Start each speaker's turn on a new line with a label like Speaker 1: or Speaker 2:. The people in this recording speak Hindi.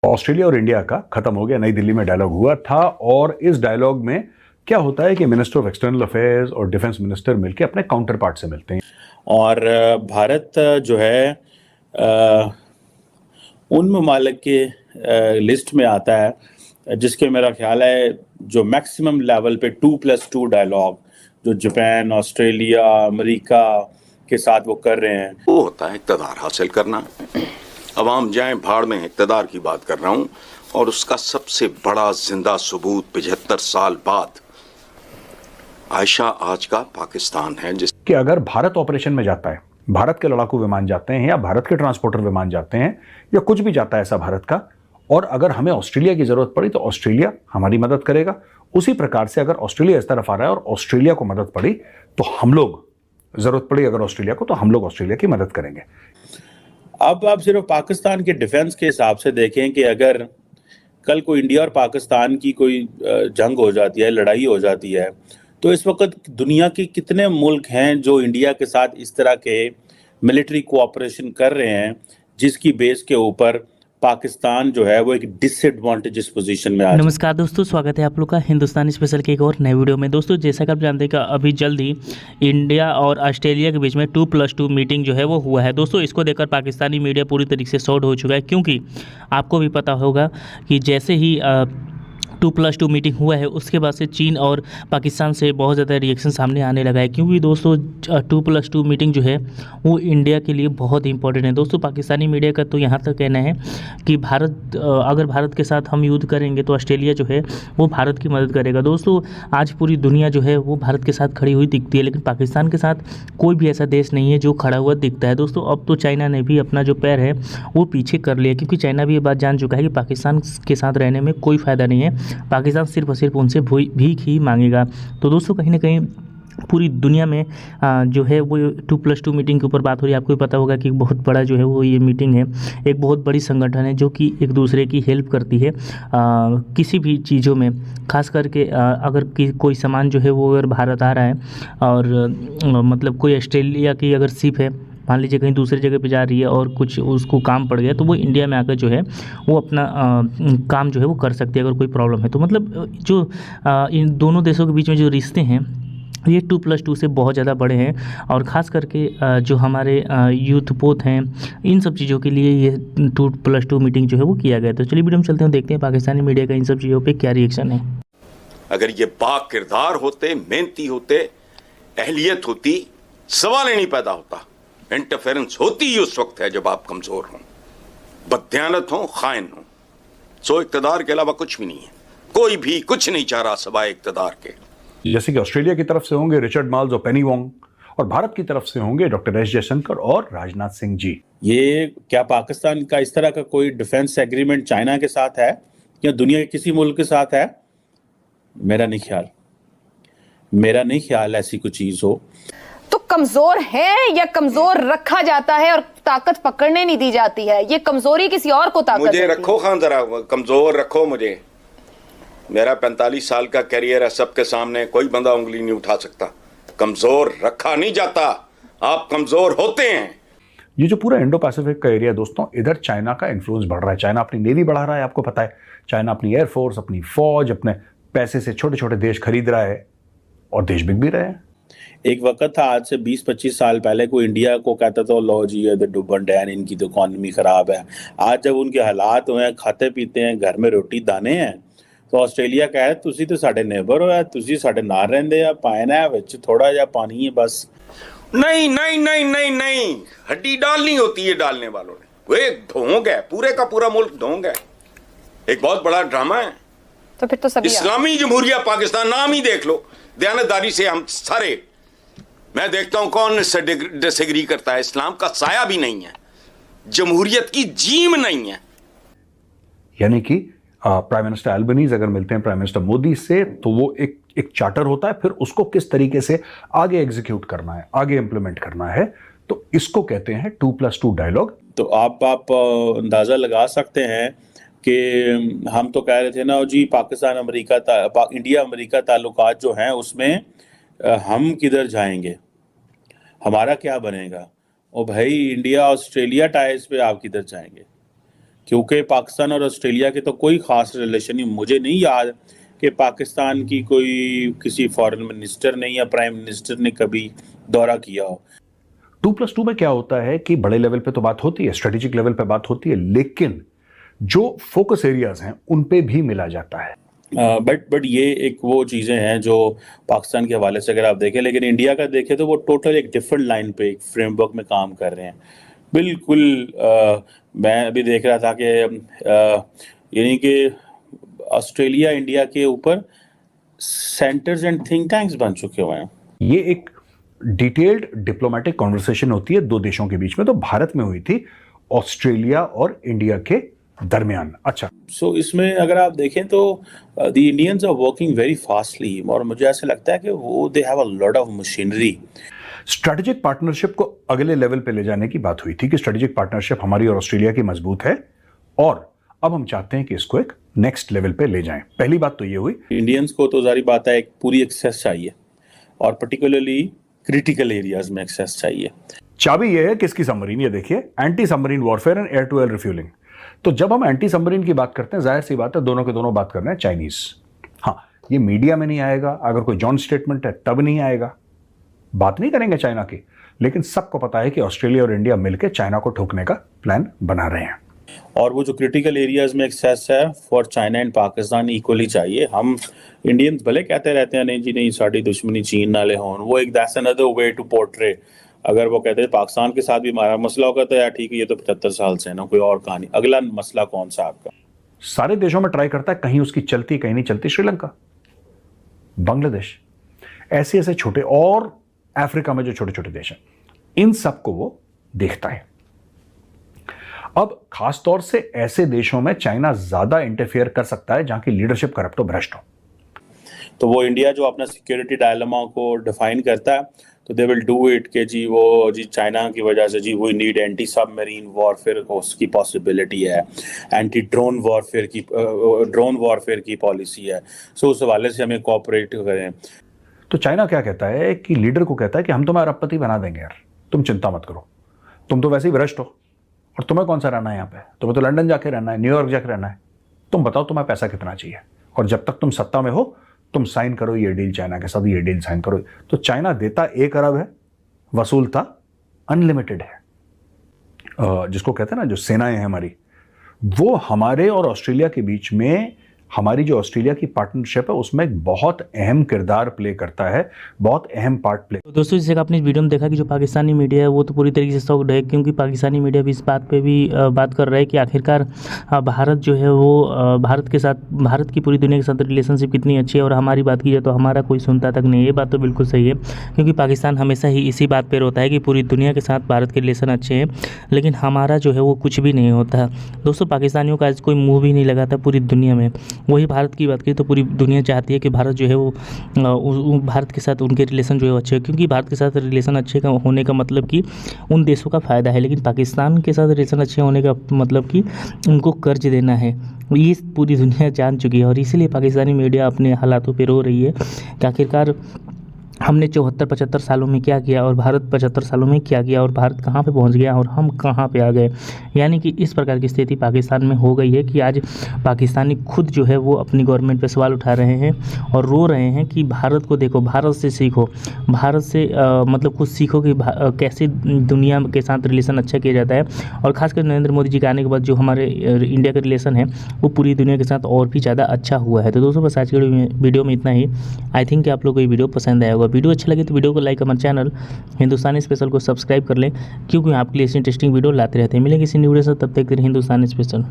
Speaker 1: ऑस्ट्रेलिया और इंडिया का खत्म हो गया, नई दिल्ली में डायलॉग हुआ था और इस डायलॉग में क्या होता है कि मिनिस्टर ऑफ एक्सटर्नल अफेयर्स और डिफेंस मिनिस्टर मिलकर अपने काउंटर पार्ट से मिलते हैं।
Speaker 2: और भारत जो है उन ममालिक के लिस्ट में आता है जिसके मेरा ख्याल है जो मैक्सिमम लेवल पे 2+2 डायलॉग जो जापान, ऑस्ट्रेलिया, अमेरिका के साथ वो कर रहे हैं।
Speaker 3: वो होता है इक़्तिदार हासिल करना। अवाम जाए भाड़ में, इक़्तिदार की बात कर रहा हूँ। और उसका सबसे बड़ा जिंदा सबूत 75 साल बाद आयशा आज का पाकिस्तान है।
Speaker 1: कि अगर भारत ऑपरेशन में जाता है, भारत के लड़ाकू विमान जाते हैं या भारत के ट्रांसपोर्टर विमान जाते हैं या कुछ भी जाता है ऐसा भारत का, और अगर हमें ऑस्ट्रेलिया की जरूरत पड़ी तो ऑस्ट्रेलिया हमारी मदद करेगा। उसी प्रकार से अगर ऑस्ट्रेलिया इस तरफ आ रहा है और ऑस्ट्रेलिया को मदद पड़ी तो हम लोग, जरूरत पड़ी अगर ऑस्ट्रेलिया को, तो हम लोग ऑस्ट्रेलिया की मदद करेंगे।
Speaker 2: अब आप सिर्फ पाकिस्तान के डिफेंस के हिसाब से देखें कि अगर कल को इंडिया और पाकिस्तान की कोई जंग हो जाती है, लड़ाई हो जाती है, तो इस वक्त दुनिया के कितने मुल्क हैं जो इंडिया के साथ इस तरह के मिलिट्री कोऑपरेशन कर रहे हैं जिसकी बेस के ऊपर पाकिस्तान जो है वो एक डिसएडवांटेजेस पोजीशन में आ जाए।
Speaker 4: नमस्कार दोस्तों, स्वागत है आप लोग का हिंदुस्तानी स्पेशल के एक और नए वीडियो में। दोस्तों जैसा कि आप जानते हैं कि अभी जल्द ही इंडिया और ऑस्ट्रेलिया के बीच में 2+2 मीटिंग जो है वो हुआ है। दोस्तों इसको देखकर पाकिस्तानी मीडिया पूरी तरीके से शॉर्ट हो चुका है, क्योंकि आपको भी पता होगा कि जैसे ही 2+2 मीटिंग हुआ है उसके बाद से चीन और पाकिस्तान से बहुत ज़्यादा रिएक्शन सामने आने लगा है, क्योंकि दोस्तों 2+2 मीटिंग जो है वो इंडिया के लिए बहुत इंपॉर्टेंट है। दोस्तों पाकिस्तानी मीडिया का तो यहाँ तक कहना है कि अगर भारत के साथ हम युद्ध करेंगे तो ऑस्ट्रेलिया जो है वो भारत की मदद करेगा। दोस्तों आज पूरी दुनिया जो है वो भारत के साथ खड़ी हुई दिखती है, लेकिन पाकिस्तान के साथ कोई भी ऐसा देश नहीं है जो खड़ा हुआ दिखता है। दोस्तों अब तो चाइना ने भी अपना जो पैर है वो पीछे कर लिया, क्योंकि चाइना भी ये बात जान चुका है कि पाकिस्तान के साथ रहने में कोई फ़ायदा नहीं है, पाकिस्तान सिर्फ और सिर्फ उनसे भीख ही मांगेगा। तो दोस्तों कहीं ना कहीं पूरी दुनिया में जो है वो 2+2 मीटिंग के ऊपर बात हो रही है। आपको भी पता होगा कि एक बहुत बड़ा जो है वो ये मीटिंग है, एक बहुत बड़ी संगठन है जो कि एक दूसरे की हेल्प करती है किसी भी चीज़ों में, खास करके अगर कोई सामान जो है वो अगर भारत आ रहा है और मतलब कोई ऑस्ट्रेलिया की अगर शिप है, मान लीजिए कहीं दूसरी जगह पे जा रही है और कुछ उसको काम पड़ गया, तो वो इंडिया में आकर जो है वो अपना काम जो है वो कर सकती है अगर कोई प्रॉब्लम है। तो मतलब जो इन दोनों देशों के बीच में जो रिश्ते हैं ये 2+2 से बहुत ज़्यादा बड़े हैं, और ख़ास करके जो हमारे युद्धपोत हैं इन सब चीज़ों के लिए ये 2+2 मीटिंग जो है वो किया गया। तो चलिए वीडियो में चलते हैं, देखते हैं पाकिस्तानी मीडिया का इन सब चीज़ों पर क्या रिएक्शन है।
Speaker 3: अगर ये बाकिरदार होते, मेहनती होते, अहलियत होती, सवाल ही नहीं पैदा होता। इंटरफेरेंस होती ही उस वक्त है जब आप कमजोर हों, बददियानत हों, खाइन हों। सो इक़्तिदार के अलावा कुछ भी नहीं है, कोई भी कुछ नहीं चाह रहा सिवाय इक़्तिदार के।
Speaker 1: जैसे कि ऑस्ट्रेलिया की तरफ से होंगे रिचर्ड माल्स और पेनी वोंग, और भारत की तरफ से होंगे डॉक्टर एस जयशंकर और राजनाथ सिंह जी।
Speaker 2: ये क्या पाकिस्तान का इस तरह का कोई डिफेंस एग्रीमेंट चाइना के साथ है या दुनिया के किसी मुल्क के साथ है? मेरा नहीं ख्याल ऐसी कोई चीज हो।
Speaker 5: तो कमजोर है या कमजोर रखा जाता है और ताकत पकड़ने नहीं दी जाती है? ये कमजोरी किसी और को ताकत
Speaker 3: मुझे रखो खान, जरा कमजोर रखो मुझे। मेरा 45 साल का करियर है, सबके सामने कोई बंदा उंगली नहीं उठा सकता। कमजोर रखा नहीं जाता, आप कमजोर होते हैं।
Speaker 1: ये जो पूरा इंडो पैसिफिक का एरिया दोस्तों, इधर चाइना का इन्फ्लुएंस बढ़ रहा है। चाइना अपनी नेवी बढ़ा रहा है, आपको पता है। चाइना अपनी एयरफोर्स, अपनी फौज, अपने पैसे से छोटे छोटे देश खरीद रहा है और देश बिक भी रहे हैं।
Speaker 2: एक वक्त था आज से 20-25 साल पहले कोई इंडिया को कहता था लो जी ये तो डुबन डैन, इनकी तो इकॉनमी खराब है। आज जब उनके हालात हुए हैं, खाते पीते हैं, घर में रोटी दाने हैं, तो ऑस्ट्रेलिया कह तुसी तो साडे नेबर हो, तुसी साडे नाल रहिंदे आ, पाना है विच थोड़ा जिहा पानी है बस।
Speaker 3: नहीं नहीं नहीं नहीं नहीं, हड्डी डालनी होती है डालने वालों ने। वो एक ढोंग है, पूरे का पूरा मुल्क ढोंग है, एक बहुत बड़ा ड्रामा है।
Speaker 5: तो फिर तो सभी
Speaker 3: इस्लामी जमहूरिया पाकिस्तान, नाम ही देख लो। दयानतदारी से हम सारे, मैं देखता हूं कौन इससे डिसएग्री करता है। इस्लाम का साया भी नहीं है, जमहूरियत की जीम नहीं है।
Speaker 1: यानी कि प्राइम मिनिस्टर एल्बनीज अगर मिलते हैं प्राइम मिनिस्टर मोदी से, तो वो एक चार्टर होता है, फिर उसको किस तरीके से आगे एग्जीक्यूट करना है, आगे इंप्लीमेंट करना है, तो इसको कहते हैं 2+2 डायलॉग।
Speaker 2: तो आप अंदाजा लगा सकते हैं कि हम तो कह रहे थे ना जी पाकिस्तान अमेरिका इंडिया अमेरिका ताल्लुकात जो हैं उसमें हम किधर जाएंगे, हमारा क्या बनेगा? ओ भाई इंडिया ऑस्ट्रेलिया टाइज पे आप किधर जाएंगे? क्योंकि पाकिस्तान और ऑस्ट्रेलिया के तो कोई खास रिलेशन नहीं, मुझे नहीं याद कि पाकिस्तान की कोई किसी फॉरेन मिनिस्टर ने या प्राइम मिनिस्टर ने कभी दौरा किया हो।
Speaker 1: 2+2 में क्या होता है कि बड़े लेवल पे तो बात होती है, स्ट्रेटेजिक लेवल पे बात होती है, लेकिन जो फोकस एरियाज हैं उन पे भी मिला जाता है।
Speaker 2: बट ये एक वो चीज़ें हैं जो पाकिस्तान के हवाले से अगर आप देखें, लेकिन इंडिया का देखें तो वो टोटल एक डिफरेंट लाइन पे एक फ्रेमवर्क में काम कर रहे हैं बिल्कुल। मैं अभी देख रहा था कि यानी कि ऑस्ट्रेलिया इंडिया के ऊपर सेंटर्स एंड थिंक टैंक्स बन चुके हुए हैं।
Speaker 1: ये एक डिटेल्ड डिप्लोमेटिक कॉन्वर्सेशन होती है दो देशों के बीच में, तो भारत में हुई थी ऑस्ट्रेलिया और इंडिया के दरमियान। अच्छा,
Speaker 2: सो इसमें अगर आप देखें तो the Indians are working very fastly, और मुझे ऐसा लगता है कि वो they have a lot of machinery.
Speaker 1: Strategic partnership को अगले लेवल पे ले जाने की बात हुई थी कि स्ट्रेटेजिक पार्टनरशिप हमारी और ऑस्ट्रेलिया की मजबूत है और अब हम चाहते हैं कि इसको एक नेक्स्ट लेवल पे ले जाएं। पहली बात तो ये हुई,
Speaker 2: इंडियंस को तो जारी बात है एक पूरी एक्सेस चाहिए और पर्टिकुलरली क्रिटिकल एरियाज में एक्सेस चाहिए।
Speaker 1: चाबी ये है किसकी सबमरीन, ये देखिए, anti submarine warfare and air to air refuelling. तो जब हम एंटी सबमरीन की बात करते हैं, जाहिर सी बात है दोनों के दोनों बात कर रहे हैं चाइनीज। हाँ, ये मीडिया में नहीं आएगा, अगर कोई जॉइंट स्टेटमेंट है तब नहीं आएगा, बात नहीं करेंगे चाइना की, लेकिन सबको पता है कि ऑस्ट्रेलिया और इंडिया मिलकर चाइना को ठोकने का प्लान बना रहे हैं।
Speaker 2: और वो जो क्रिटिकल एरियाज में एक्सेस है for China and Pakistan equally चाहिए। हम इंडियंस भले कहते रहते हैं नहीं जी नहीं साड़ी दुश्मनी चीन नाले हों, वो एक that's another way to portray. अगर वो कहते हैं पाकिस्तान के साथ भी हमारा मसला होगा तो यार ठीक है, ये तो 75 साल से है ना, कोई और कहानी। अगला मसला कौन सा आपका?
Speaker 1: सारे देशों में ट्राई करता है, कहीं उसकी चलती कहीं नहीं चलती। श्रीलंका, बांग्लादेश, ऐसे ऐसे छोटे, और अफ्रीका में जो छोटे छोटे देश हैं, इन सबको वो देखता है। अब खास तौर से ऐसे देशों में चाइना ज्यादा इंटरफेयर कर सकता है जहां की लीडरशिप करप्ट हो, भ्रष्ट हो।
Speaker 2: तो वो इंडिया जो अपना सिक्योरिटी डायलेमा को डिफाइन करता है तो दे विल डू इट कि जी वो जी चाइना की वजह से जी वो नीड एंटी सबमरीन वॉरफेयर उसकी पॉसिबिलिटी है, एंटी ड्रोन वॉरफेयर की पॉलिसी है। सो उस हवाले से हमें कोऑपरेट करें।
Speaker 1: तो चाइना क्या कहता है कि लीडर को कहता है कि हम तुम्हें अरबपति बना देंगे यार, तुम चिंता मत करो, तुम तो वैसे ही भ्रष्ट हो और तुम्हें कौन सा रहना है यहाँ पे, तुम्हें तो लंदन जाके रहना है, न्यूयॉर्क जाके रहना है, तुम बताओ तुम्हें पैसा कितना चाहिए और जब तक तुम सत्ता में हो तुम साइन करो ये डील चाइना के साथ, ये डील साइन करो। तो चाइना देता 1 अरब है, वसूलता अनलिमिटेड है। जिसको कहते हैं ना जो सेनाएं हैं हमारी, वो हमारे और ऑस्ट्रेलिया के बीच में, हमारी जो ऑस्ट्रेलिया की पार्टनरशिप है उसमें एक बहुत अहम किरदार प्ले करता है, बहुत अहम पार्ट प्ले।
Speaker 4: तो दोस्तों जैसे आपने इस वीडियो में देखा कि जो पाकिस्तानी मीडिया है वो तो पूरी तरीके से शॉक्ड है, क्योंकि पाकिस्तानी मीडिया भी इस बात पे भी बात कर रहा है कि आखिरकार भारत जो है वो भारत के साथ, भारत की पूरी दुनिया के साथ रिलेशनशिप कितनी अच्छी है, और हमारी बात की जाए तो हमारा कोई सुनता तक नहीं है। ये बात तो बिल्कुल सही है, क्योंकि पाकिस्तान हमेशा ही इसी बात पर होता है कि पूरी दुनिया के साथ भारत के रिलेशन अच्छे हैं, लेकिन हमारा जो है वो कुछ भी नहीं होता। दोस्तों पाकिस्तानियों का आज कोई मुँह भी नहीं लगाता पूरी दुनिया में। वही भारत की बात करें तो पूरी दुनिया चाहती है कि भारत जो है वो भारत के साथ उनके रिलेशन जो है अच्छे, क्योंकि भारत के साथ रिलेशन अच्छे का होने का मतलब कि उन देशों का फ़ायदा है, लेकिन पाकिस्तान के साथ रिलेशन अच्छे होने का मतलब कि उनको कर्ज देना है। ये पूरी दुनिया जान चुकी है और इसीलिए पाकिस्तानी मीडिया अपने हालातों पर रो रही है कि आखिरकार हमने 74-75 सालों में क्या किया और भारत 75 सालों में क्या किया, और भारत कहाँ पे पहुँच गया और हम कहाँ पे आ गए। यानी कि इस प्रकार की स्थिति पाकिस्तान में हो गई है कि आज पाकिस्तानी खुद जो है वो अपनी गवर्नमेंट पे सवाल उठा रहे हैं और रो रहे हैं कि भारत को देखो, भारत से सीखो, भारत से मतलब कुछ सीखो कि कैसे दुनिया के साथ रिलेशन अच्छा किया जाता है। और खासकर नरेंद्र मोदी जी के आने के बाद जो हमारे इंडिया का रिलेशन है वो पूरी दुनिया के साथ और भी ज़्यादा अच्छा हुआ है। तो दोस्तों बस आज के वीडियो में इतना ही। आई थिंक कि आप लोग को ये वीडियो पसंद आया होगा। वीडियो अच्छा लगे तो वीडियो को लाइक, हमारे चैनल हिंदुस्तानी स्पेशल को सब्सक्राइब कर लें, क्योंकि आपके लिए इंटरेस्टिंग वीडियो लाते रहते हैं। मिलेंगे किसी न्यू वीडियो से, तब तक हिंदुस्तानी स्पेशल।